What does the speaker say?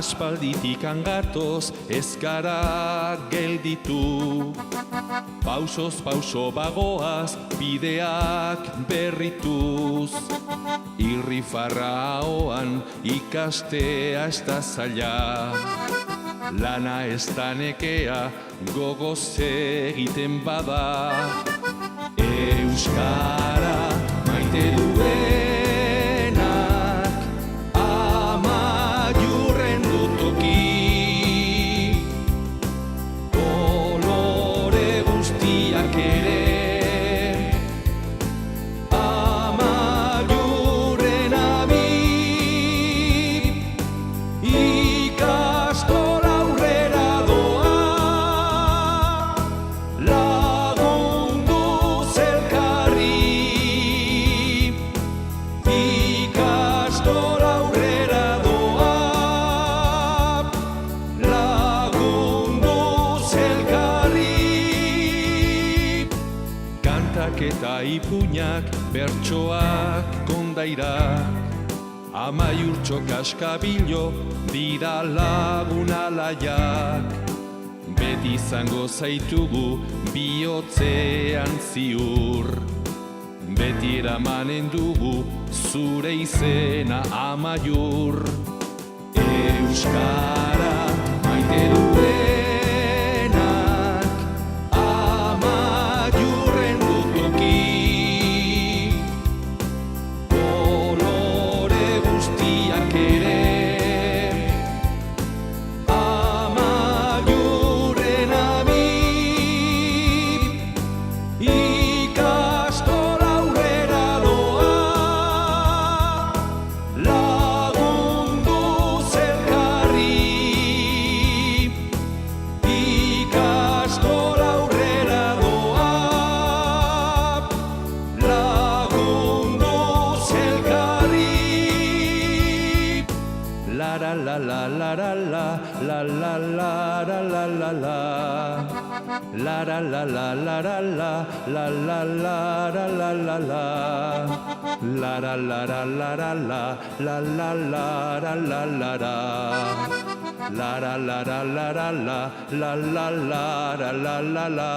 Aspalditik angatoz ez gara gelditu. Pausoz pauso bagoaz bideak berrituz. Irrifarra ahoan ikastea ez da zaila. Lana ez da nekea gogoz egiten bada. Euskara maite duenak amaiurren du toki. Kolore guztiak ere amaiurren abib. Ikastola aurrera doa, lagunduz elkarri. Ikastola aurrera doa, lagunduz elkarri. Kantak eta ipuinak, bertsoak, kondairak, amaiurtxo kaskabilo dira lagun alaiak. Beti izango zaitugu bihotzean ziur. Beti eramanen dugu zure izena amaiur. Euskara maite duenak amaiurren du toki. Kolore guztiak ere amaiurren abib. Ikastola aurrera doa, lagunduz elkarri. Ikastola aurrera doa, lagunduz elkarri. La la la la la la la la la la la la la la. La la la la la la la la la la la la la la. La la la la la la la la la la la la la la. La la la la la la la la la la la la la.